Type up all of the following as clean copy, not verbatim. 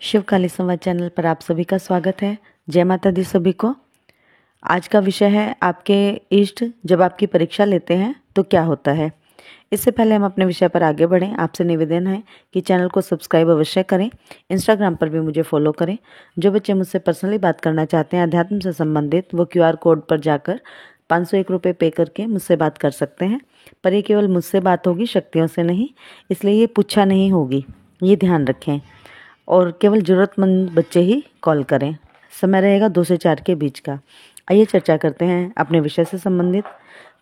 शिवकाली संवाद चैनल पर आप सभी का स्वागत है। जय माता दी सभी को। आज का विषय है आपके इष्ट जब आपकी परीक्षा लेते हैं तो क्या होता है। इससे पहले हम अपने विषय पर आगे बढ़ें, आपसे निवेदन है कि चैनल को सब्सक्राइब अवश्य करें। इंस्टाग्राम पर भी मुझे फॉलो करें। जो बच्चे मुझसे पर्सनली बात करना चाहते हैं अध्यात्म से संबंधित, वो QR कोड पर जाकर 501 रुपये पे करके मुझसे बात कर सकते हैं। पर ये केवल मुझसे बात होगी, शक्तियों से नहीं, इसलिए ये पूछा नहीं होगी, ये ध्यान रखें। और केवल ज़रूरतमंद बच्चे ही कॉल करें। समय रहेगा 2 से 4 के बीच का। आइए चर्चा करते हैं अपने विषय से संबंधित।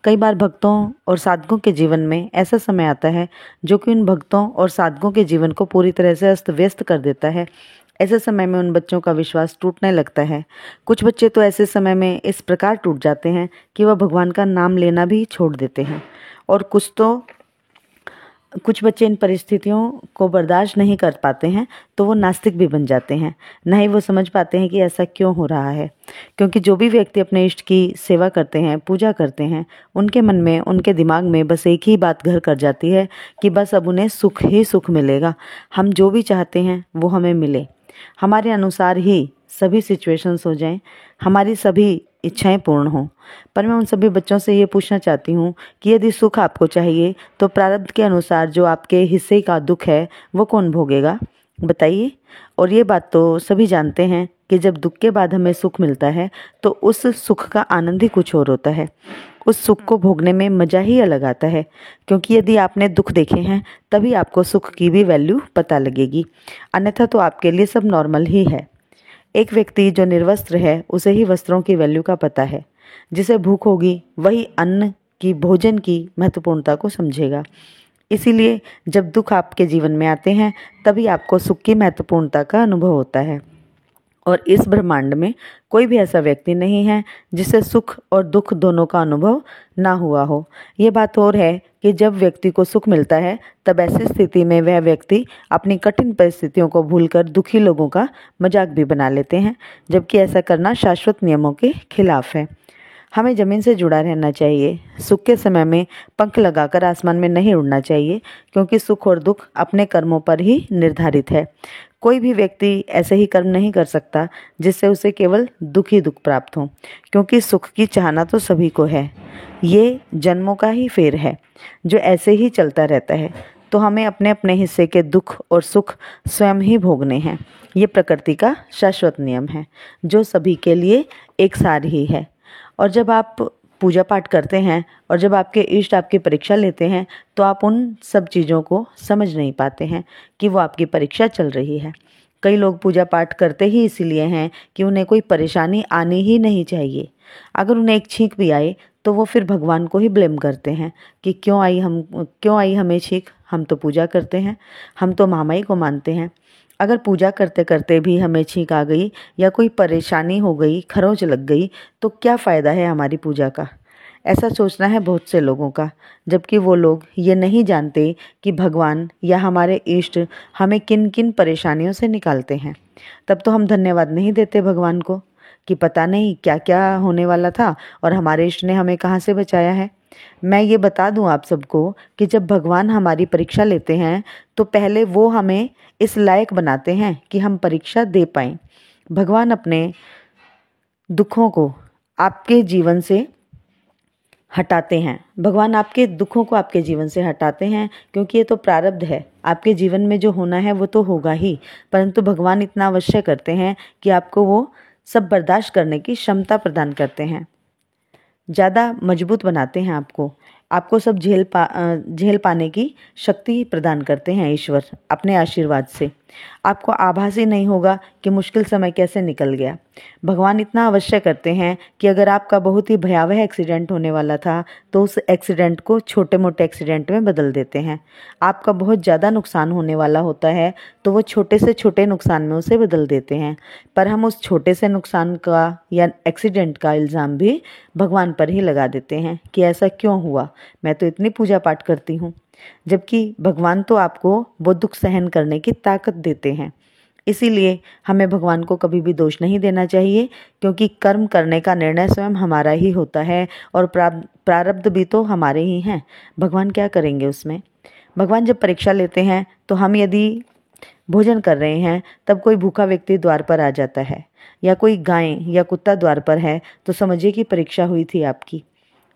कई बार भक्तों और साधकों के जीवन में ऐसा समय आता है जो कि उन भक्तों और साधकों के जीवन को पूरी तरह से अस्त व्यस्त कर देता है। ऐसे समय में उन बच्चों का विश्वास टूटने लगता है। कुछ बच्चे तो ऐसे समय में इस प्रकार टूट जाते हैं कि वह भगवान का नाम लेना भी छोड़ देते हैं। और कुछ बच्चे इन परिस्थितियों को बर्दाश्त नहीं कर पाते हैं, तो वो नास्तिक भी बन जाते हैं। न ही वो समझ पाते हैं कि ऐसा क्यों हो रहा है। क्योंकि जो भी व्यक्ति अपने इष्ट की सेवा करते हैं, पूजा करते हैं, उनके मन में, उनके दिमाग में बस एक ही बात घर कर जाती है कि बस अब उन्हें सुख ही सुख मिलेगा। हम जो भी चाहते हैं वो हमें मिले, हमारे अनुसार ही सभी सिचुएशंस हो जाएं, हमारी सभी इच्छाएं पूर्ण हों। पर मैं उन सभी बच्चों से ये पूछना चाहती हूँ कि यदि सुख आपको चाहिए तो प्रारब्ध के अनुसार जो आपके हिस्से का दुख है वो कौन भोगेगा, बताइए। और ये बात तो सभी जानते हैं कि जब दुख के बाद हमें सुख मिलता है तो उस सुख का आनंद ही कुछ और होता है। उस सुख को भोगने में मज़ा ही अलग आता है। क्योंकि यदि आपने दुख देखे हैं तभी आपको सुख की भी वैल्यू पता लगेगी, अन्यथा तो आपके लिए सब नॉर्मल ही है। एक व्यक्ति जो निर्वस्त्र है उसे ही वस्त्रों की वैल्यू का पता है। जिसे भूख होगी वही अन्न की, भोजन की महत्वपूर्णता को समझेगा। इसीलिए जब दुख आपके जीवन में आते हैं तभी आपको सुख की महत्वपूर्णता का अनुभव होता है। और इस ब्रह्मांड में कोई भी ऐसा व्यक्ति नहीं है जिसे सुख और दुख दोनों का अनुभव ना हुआ हो। ये बात और है कि जब व्यक्ति को सुख मिलता है तब ऐसी स्थिति में वह व्यक्ति अपनी कठिन परिस्थितियों को भूलकर दुखी लोगों का मजाक भी बना लेते हैं, जबकि ऐसा करना शाश्वत नियमों के खिलाफ है। हमें ज़मीन से जुड़ा रहना चाहिए। सुख के समय में पंख लगाकर आसमान में नहीं उड़ना चाहिए, क्योंकि सुख और दुख अपने कर्मों पर ही निर्धारित है। कोई भी व्यक्ति ऐसे ही कर्म नहीं कर सकता जिससे उसे केवल दुख ही दुख प्राप्त हो, क्योंकि सुख की चाहना तो सभी को है। ये जन्मों का ही फेर है जो ऐसे ही चलता रहता है। तो हमें अपने अपने हिस्से के दुख और सुख स्वयं ही भोगने हैं। ये प्रकृति का शाश्वत नियम है जो सभी के लिए एक सार ही है। और जब आप पूजा पाठ करते हैं और जब आपके इष्ट आपकी परीक्षा लेते हैं तो आप उन सब चीज़ों को समझ नहीं पाते हैं कि वो आपकी परीक्षा चल रही है। कई लोग पूजा पाठ करते ही इसीलिए हैं कि उन्हें कोई परेशानी आनी ही नहीं चाहिए। अगर उन्हें एक छींक भी आए तो वो फिर भगवान को ही ब्लेम करते हैं कि क्यों आई हमें छींक, हम तो पूजा करते हैं, हम तो महामाई को मानते हैं। अगर पूजा करते करते भी हमें छींक आ गई या कोई परेशानी हो गई, खरोंच लग गई, तो क्या फ़ायदा है हमारी पूजा का। ऐसा सोचना है बहुत से लोगों का, जबकि वो लोग ये नहीं जानते कि भगवान या हमारे इष्ट हमें किन किन परेशानियों से निकालते हैं। तब तो हम धन्यवाद नहीं देते भगवान को कि पता नहीं क्या क्या होने वाला था और हमारे इष्ट ने हमें कहाँ से बचाया है। मैं ये बता दूं आप सबको कि जब भगवान हमारी परीक्षा लेते हैं तो पहले वो हमें इस लायक बनाते हैं कि हम परीक्षा दे पाएं। भगवान अपने दुखों को आपके जीवन से हटाते हैं। भगवान आपके दुखों को आपके जीवन से हटाते हैं, क्योंकि ये तो प्रारब्ध है। आपके जीवन में जो होना है वो तो होगा ही, परंतु भगवान इतना अवश्य करते हैं कि आपको वो सब बर्दाश्त करने की क्षमता प्रदान करते हैं, ज़्यादा मजबूत बनाते हैं आपको सब झेल पाने की शक्ति प्रदान करते हैं ईश्वर अपने आशीर्वाद से। आपको आभास ही नहीं होगा कि मुश्किल समय कैसे निकल गया। भगवान इतना अवश्य करते हैं कि अगर आपका बहुत ही भयावह एक्सीडेंट होने वाला था तो उस एक्सीडेंट को छोटे मोटे एक्सीडेंट में बदल देते हैं। आपका बहुत ज़्यादा नुकसान होने वाला होता है तो वो छोटे से छोटे नुकसान में उसे बदल देते हैं। पर हम उस छोटे से नुकसान का या एक्सीडेंट का इल्ज़ाम भी भगवान पर ही लगा देते हैं कि ऐसा क्यों हुआ, मैं तो इतनी पूजा पाठ करती हूँ। जबकि भगवान तो आपको वो दुख सहन करने की ताकत देते हैं। इसीलिए हमें भगवान को कभी भी दोष नहीं देना चाहिए, क्योंकि कर्म करने का निर्णय स्वयं हमारा ही होता है और प्रारब्ध भी तो हमारे ही हैं। भगवान क्या करेंगे उसमें। भगवान जब परीक्षा लेते हैं तो हम यदि भोजन कर रहे हैं तब कोई भूखा व्यक्ति द्वार पर आ जाता है या कोई गाय या कुत्ता द्वार पर है तो समझिए कि परीक्षा हुई थी आपकी।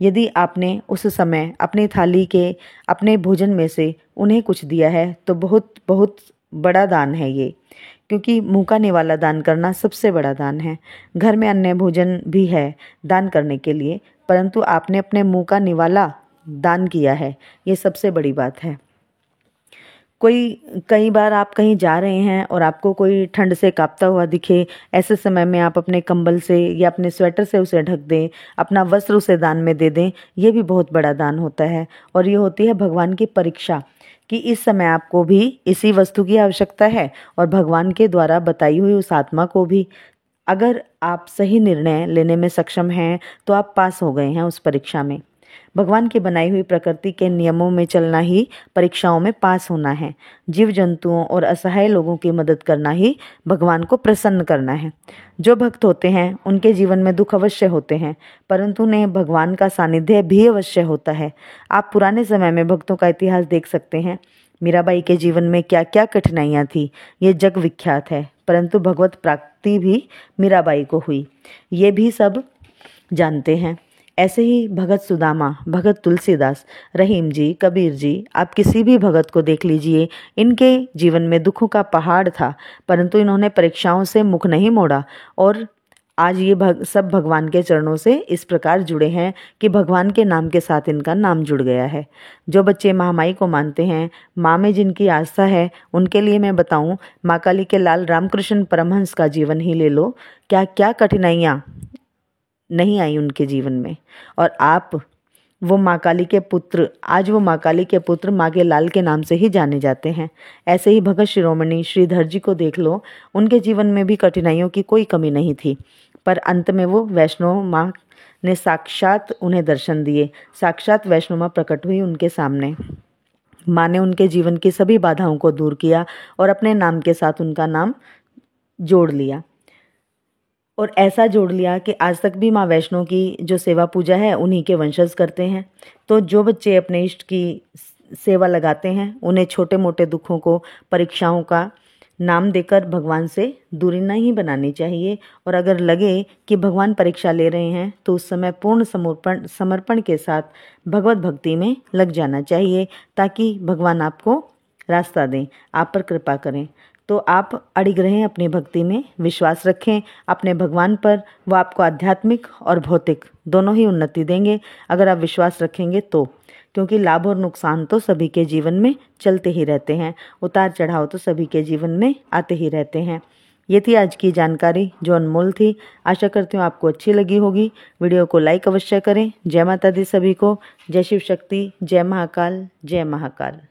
यदि आपने उस समय अपनी थाली के अपने भोजन में से उन्हें कुछ दिया है तो बहुत बहुत बड़ा दान है ये, क्योंकि मुँह निवाला दान करना सबसे बड़ा दान है। घर में अन्य भोजन भी है दान करने के लिए, परंतु आपने अपने मुँह का निवाला दान किया है, ये सबसे बड़ी बात है। कई बार आप कहीं जा रहे हैं और आपको कोई ठंड से कांपता हुआ दिखे, ऐसे समय में आप अपने कंबल से या अपने स्वेटर से उसे ढक दें, अपना वस्त्र उसे दान में दे दें, ये भी बहुत बड़ा दान होता है। और ये होती है भगवान की परीक्षा कि इस समय आपको भी इसी वस्तु की आवश्यकता है और भगवान के द्वारा बताई हुई उस आत्मा को भी। अगर आप सही निर्णय लेने में सक्षम हैं तो आप पास हो गए हैं उस परीक्षा में। भगवान की बनाई हुई प्रकृति के नियमों में चलना ही परीक्षाओं में पास होना है। जीव जंतुओं और असहाय लोगों की मदद करना ही भगवान को प्रसन्न करना है। जो भक्त होते हैं उनके जीवन में दुख अवश्य होते हैं, परंतु उन्हें भगवान का सानिध्य भी अवश्य होता है। आप पुराने समय में भक्तों का इतिहास देख सकते हैं। मीराबाई के जीवन में क्या क्या कठिनाइयाँ थी, ये जग विख्यात है, परंतु भगवत प्राप्ति भी मीराबाई को हुई, ये भी सब जानते हैं। ऐसे ही भगत सुदामा, भगत तुलसीदास, रहीम जी, कबीर जी, आप किसी भी भगत को देख लीजिए, इनके जीवन में दुखों का पहाड़ था, परंतु इन्होंने परीक्षाओं से मुख नहीं मोड़ा और आज ये सब भगवान के चरणों से इस प्रकार जुड़े हैं कि भगवान के नाम के साथ इनका नाम जुड़ गया है। जो बच्चे महामाई को मानते हैं, माँ में जिनकी आस्था है, उनके लिए मैं बताऊं, माँ काली के लाल रामकृष्ण परमहंस का जीवन ही ले लो, क्या क्या कठिनाइयाँ नहीं आई उनके जीवन में। और आप वो माँ काली के पुत्र, आज वो माँ काली के पुत्र माँ के लाल के नाम से ही जाने जाते हैं। ऐसे ही भगत शिरोमणि श्रीधर जी को देख लो, उनके जीवन में भी कठिनाइयों की कोई कमी नहीं थी, पर अंत में वो वैष्णो माँ ने साक्षात उन्हें दर्शन दिए, साक्षात वैष्णो माँ प्रकट हुई उनके सामने। माँ ने उनके जीवन की सभी बाधाओं को दूर किया और अपने नाम के साथ उनका नाम जोड़ लिया, और ऐसा जोड़ लिया कि आज तक भी माँ वैष्णो की जो सेवा पूजा है उन्हीं के वंशज करते हैं। तो जो बच्चे अपने इष्ट की सेवा लगाते हैं, उन्हें छोटे मोटे दुखों को, परीक्षाओं का नाम देकर भगवान से दूरी नहीं बनानी चाहिए। और अगर लगे कि भगवान परीक्षा ले रहे हैं तो उस समय पूर्ण समर्पण के साथ भगवत भक्ति में लग जाना चाहिए, ताकि भगवान आपको रास्ता दें, आप पर कृपा करें। तो आप अडिग रहें, अपनी भक्ति में विश्वास रखें अपने भगवान पर। वो आपको आध्यात्मिक और भौतिक दोनों ही उन्नति देंगे अगर आप विश्वास रखेंगे तो, क्योंकि लाभ और नुकसान तो सभी के जीवन में चलते ही रहते हैं, उतार चढ़ाव तो सभी के जीवन में आते ही रहते हैं। ये थी आज की जानकारी जो अनमोल थी। आशा करती हूँ आपको अच्छी लगी होगी। वीडियो को लाइक अवश्य करें। जय माता दी सभी को। जय शिव शक्ति, जय महाकाल, जय महाकाल।